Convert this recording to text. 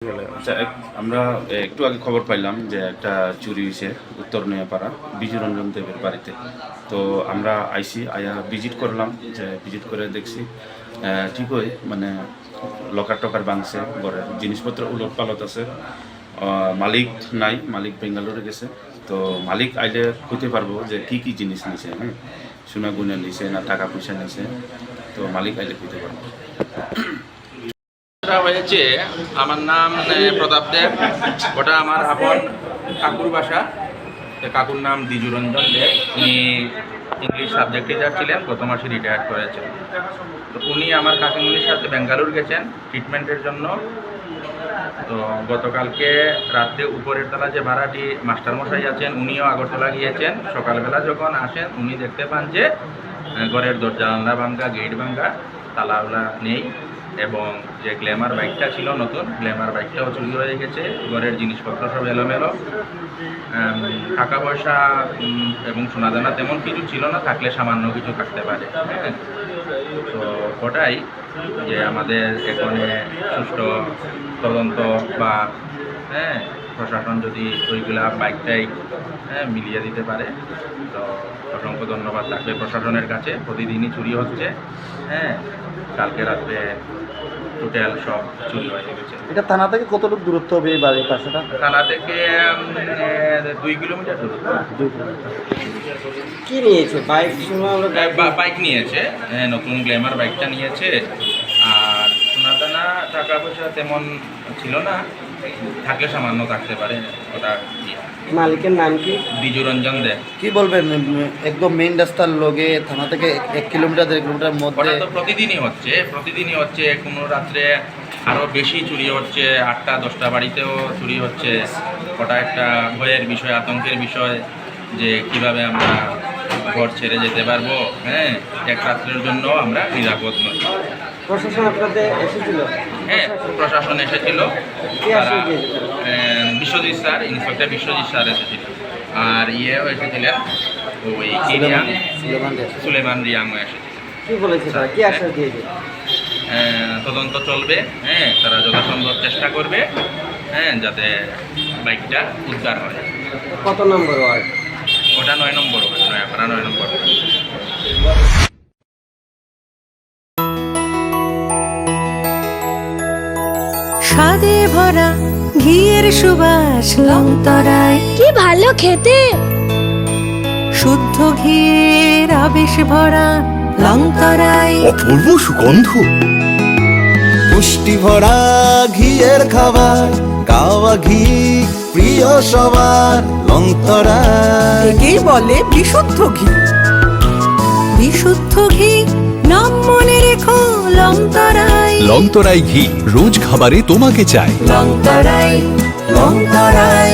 আচ্ছা, আমরা একটু আগে খবর পাইলাম যে একটা চুরি হয়েছে উত্তর নয়াপাড়া বিজুরঞ্জন দেবের বাড়িতে। তো আমরা আয়া ভিজিট করলাম, যে ভিজিট করে দেখছি ঠিকই মানে লকার টকার ভাঙছে, ঘরের জিনিসপত্র উলট পালট আছে। মালিক নাই, মালিক বেঙ্গালোরে গেছে। তো মালিক আইলে কইতে পারবো যে কি কি জিনিস নিছে, হ্যাঁ, সোনা গুনে নিছে না টাকা পয়সা নিছে। তো মালিক আইলে কইতে পারবো। হয়েছে আমার নাম প্রতাপ দেব, ওটা আমার আপন কাকুর বাসা। কাকুর নাম দ্বিজুরঞ্জন দেব, উনি ইংলিশ সাবজেক্ট টিচার ছিলেন, গত মাসে রিটায়ার করেছেন। তো উনি আমার কাকিমুনির সাথে বেঙ্গালুরু গেছেন ট্রিটমেন্টের জন্য। তো গতকালকে রাতে উপরের তলা যে ভাড়াটি মাস্টারমশাই আছেন, উনিও আগরতলা গিয়েছেন। সকালবেলা যখন আসেন উনি দেখতে পান যে ঘরের দরজা জানলা ভাঙ্গা, গেট ভাঙ্গা, তালাওলা নেই, এবং যে গ্ল্যামার বাইকটা ছিল নতুন, গ্ল্যামার বাইকটাও চুরি হয়ে গেছে। ঘরের জিনিসপত্র সব এলোমেলো, টাকা পয়সা এবং সোনাদানা তেমন কিছু ছিল না, থাকলে সামান্য কিছু থাকতে পারে। হ্যাঁ, তো ওটাই যে আমাদের এখানে সুষ্ঠু তদন্ত বা প্রশাসন যদি ওইগুলা বাইকটাই মিলিয়ে দিতে পারে, তো অসংখ্য ধন্যবাদ থাকবে প্রশাসনের কাছে। প্রতিদিনই চুরি হচ্ছে, কালকে রাত্রে টোটাল সব চুরি হয়ে গেছে। এটা থানা থেকে কতটুকু দূরত্ব হবে এই বাড়ির পাশেটা? থানা থেকে 2 কিলোমিটার দূরত্ব। কি নিয়েছে? বাইক? বাইক নিয়েছে, নতুন গ্ল্যামার বাইকটা নিয়েছে। আর সোনাদানা টাকা পয়সা তেমন ছিল না, থাকলে সামান্য থাকতে পারে। ওটা মালিকের নাম কি? দ্বিজুরঞ্জন দেব। কি বলবেন, একদম মেইন রাস্তার লগে থানা থেকে 1 কিলোমিটার 1.5 কিলোমিটার মধ্যে? ওটা তো প্রতিদিনই হচ্ছে। কোনো রাত্রে আরও বেশি চুরি হচ্ছে, 8টা 10টা বাড়িতেও চুরি হচ্ছে। ওটা একটা ভয়ের বিষয়, আতঙ্কের বিষয় যে কিভাবে আমরা ঘর ছেড়ে যেতে পারবো। এক রাত্রের জন্য আমরা নিরাপদ নই। প্রশাসন আপনাদের এসেছিল? প্রশাসন এসেছিল, Biswajit sir, inspector Biswajit sir এসেছিল। আর ইয়েও এসেছিলেন, ওই সুলেমান রিয়াংও এসেছিল। কি বলেছে তারা, কি আশ্বাস দিয়েছে? তদন্ত চলবে, তারা যথাসম্ভব চেষ্টা করবে যাতে বাইকটা উদ্ধার হয়। কত নম্বর ওয়ার্ড ওটা? 9 নম্বর ওয়ার্ড, নয়াপাড়া 9 নম্বর ওয়ার্ড। স্বাদে ভরা ঘিয়ের সুবাস লংতরায়, কি ভালো খেতে। শুদ্ধ ঘিয়ের আবেশ ভরা লংতরায়, অপূর্ব সুগন্ধ, পুষ্টি ভরা ঘিয়ের খাবার, কাওয়া ঘি প্রিয় সবার লংতরায়। একেই বলে বিশুদ্ধ ঘি। বিশুদ্ধ ঘি নাম মনে রেখো, লংতরায়। লংতরাই ঘি রোজ খাবারে তোমাকে চাই। লংতরায়, লংতরায়।